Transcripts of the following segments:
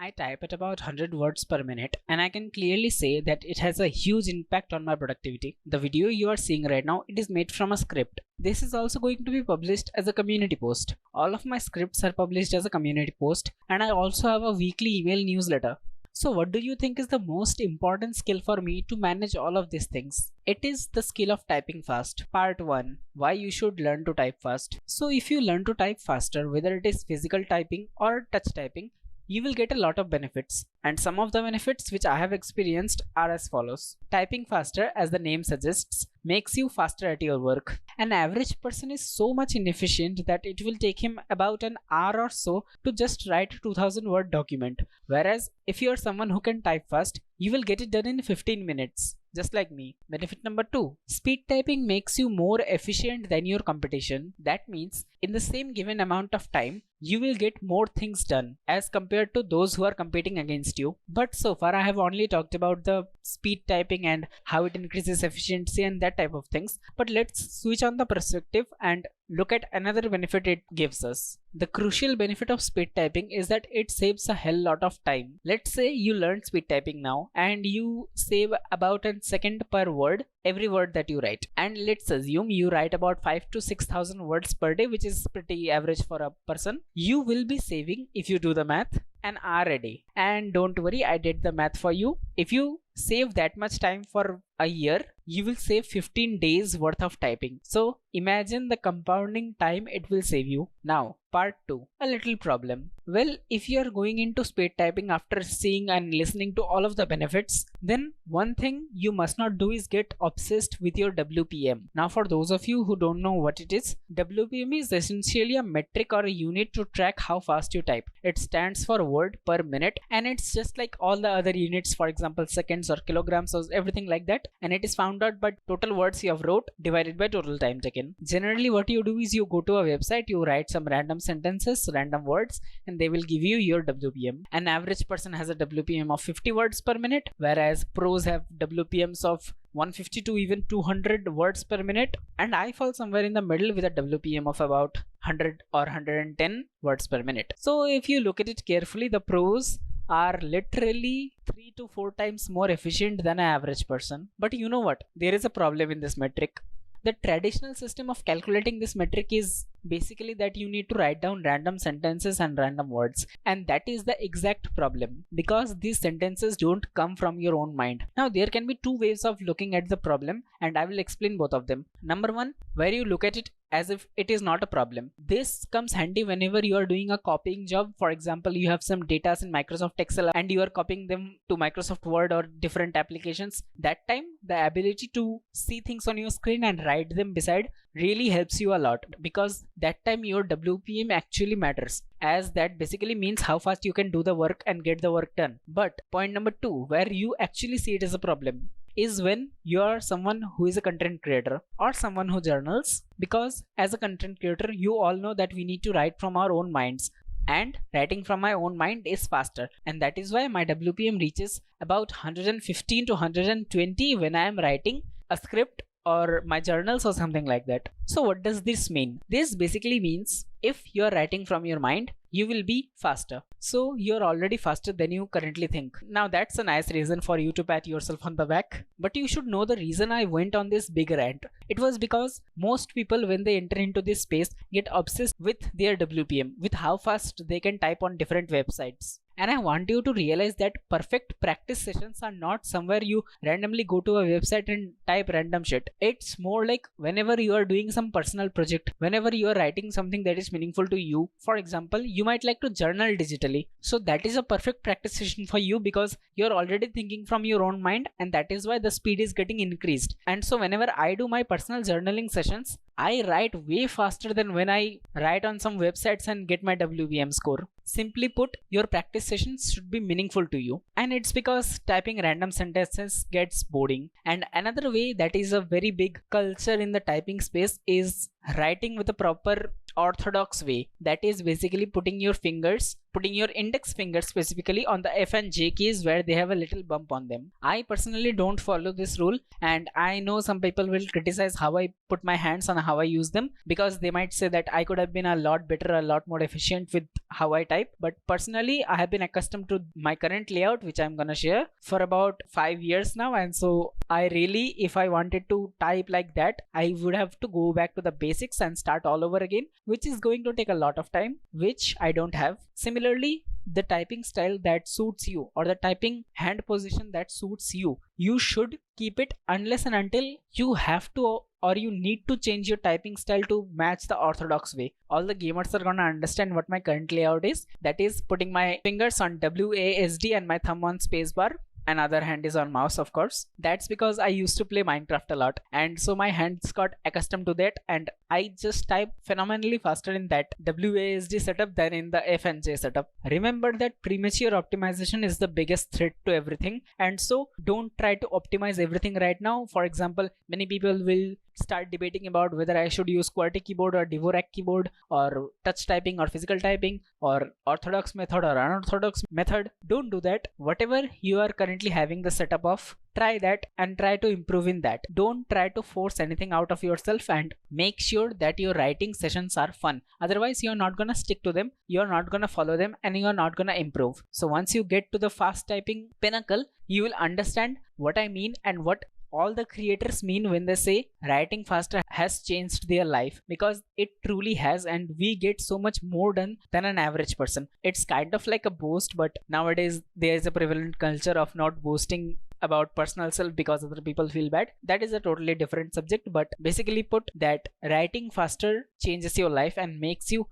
I type at about 100 words per minute, and I can clearly say that it has a huge impact on my productivity. The video you are seeing right now, it is made from a script. This is also going to be published as a community post. All of my scripts are published as a community post, and I also have a weekly email newsletter. So what do you think is the most important skill for me to manage all of these things? It is the skill of typing fast. Part 1. Why you should learn to type fast. So if you learn to type faster, whether it is physical typing or touch typing, you will get a lot of benefits, and some of the benefits which I have experienced are as follows. Typing faster, as the name suggests, makes you faster at your work. An average person is so much inefficient that it will take him about an hour or so to just write a 2000 word document, whereas if you are someone who can type fast, you will get it done in 15 minutes. Just like me. Benefit number 2. Speed typing makes you more efficient than your competition. That means in the same given amount of time, you will get more things done as compared to those who are competing against you. But so far I have only talked about the speed typing and how it increases efficiency and that type of things. But let's switch on the perspective and look at another benefit it gives us. The crucial benefit of speed typing is that it saves a hell lot of time. Let's say you learn speed typing now and you save about a second per word every word that you write. And let's assume you write about 5 to 6,000 words per day, which is pretty average for a person. You will be saving, if you do the math, an hour a day. And don't worry, I did the math for you. If you save that much time for a year, you will save 15 days worth of typing. So imagine the compounding time it will save you. Now, part 2, a little problem. Well, if you are going into speed typing after seeing and listening to all of the benefits, then one thing you must not do is get obsessed with your WPM. Now, for those of you who don't know what it is, WPM is essentially a metric or a unit to track how fast you type. It stands for word per minute, and it's just like all the other units, for example seconds or kilograms or everything like that, and it is found out by total words you have wrote divided by total time taken. Generally what you do is you go to a website, you write some random sentences, random words, and they will give you your WPM. An average person has a WPM of 50 words per minute, whereas pros have WPMs of 150 to even 200 words per minute, and I fall somewhere in the middle with a WPM of about 100 or 110 words per minute. So if you look at it carefully, the pros are literally 3 to 4 times more efficient than an average person. But you know what? There is a problem in this metric. The traditional system of calculating this metric is basically that you need to write down random sentences and random words, and that is the exact problem because these sentences don't come from your own mind. Now there can be two ways of looking at the problem, and I will explain both of them. Number one, where you look at it as if it is not a problem. This comes handy whenever you are doing a copying job. For example, you have some data in Microsoft Excel and you are copying them to Microsoft Word or different applications. That time the ability to see things on your screen and write them beside really helps you a lot, because that time your WPM actually matters, as that basically means how fast you can do the work and get the work done. But point number 2, where you actually see it as a problem, is when you are someone who is a content creator or someone who journals, because as a content creator you all know that we need to write from our own minds, and writing from my own mind is faster, and that is why my WPM reaches about 115 to 120 when I am writing a script or my journals or something like that. So what does this mean? This basically means if you're writing from your mind, you will be faster. So you're already faster than you currently think. Now that's a nice reason for you to pat yourself on the back. But you should know the reason I went on this big rant. It was because most people, when they enter into this space, get obsessed with their WPM, with how fast they can type on different websites. And I want you to realize that perfect practice sessions are not somewhere you randomly go to a website and type random shit. It's more like whenever you are doing some personal project, whenever you are writing something that is meaningful to you. For example, you might like to journal digitally. So that is a perfect practice session for you because you're already thinking from your own mind, and that is why the speed is getting increased. And so whenever I do my personal journaling sessions, I write way faster than when I write on some websites and get my WPM score. Simply put, your practice sessions should be meaningful to you, and it's because typing random sentences gets boring. And another way that is a very big culture in the typing space is writing with a proper orthodox way, that is basically putting your fingers putting your index finger specifically on the F and J keys where they have a little bump on them. I personally don't follow this rule, and I know some people will criticize how I put my hands on how I use them, because they might say that I could have been a lot better, a lot more efficient with how I type. But personally, I have been accustomed to my current layout, which I'm gonna share, for about 5 years now, and so I really, if I wanted to type like that, I would have to go back to the basics and start all over again, which is going to take a lot of time, which I don't have. Similarly, the typing style that suits you, or the typing hand position that suits you, you should keep it unless and until you have to or you need to change your typing style to match the orthodox way. All the gamers are gonna understand what my current layout is. That is putting my fingers on WASD and my thumb on spacebar. Another hand is on mouse, of course. That's because I used to play Minecraft a lot, and so my hands got accustomed to that, and I just type phenomenally faster in that WASD setup than in the F and J setup. Remember that premature optimization is the biggest threat to everything, and so don't try to optimize everything right now. For example, many people will start debating about whether I should use QWERTY keyboard or Dvorak keyboard, or touch typing or physical typing, or orthodox method or unorthodox method. Don't do that. Whatever you are currently having the setup of, try that and try to improve in that. Don't try to force anything out of yourself, and make sure that your writing sessions are fun. Otherwise, you're not gonna stick to them, you're not gonna follow them, and you're not gonna improve. So once you get to the fast typing pinnacle, you will understand what I mean and what all the creators mean when they say writing faster has changed their life, because it truly has, and we get so much more done than an average person. It's kind of like a boast, but nowadays there is a prevalent culture of not boasting about personal self because other people feel bad. That is a totally different subject, but basically put that writing faster changes your life and makes you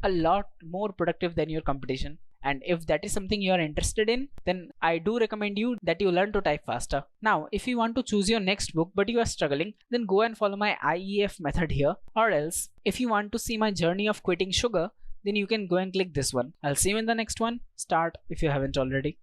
a lot more productive than your competition. And if that is something you are interested in, then I do recommend you that you learn to type faster. Now, if you want to choose your next book but you are struggling, then go and follow my IEF method here. Or else, if you want to see my journey of quitting sugar, then you can go and click this one. I'll see you in the next one. Start if you haven't already.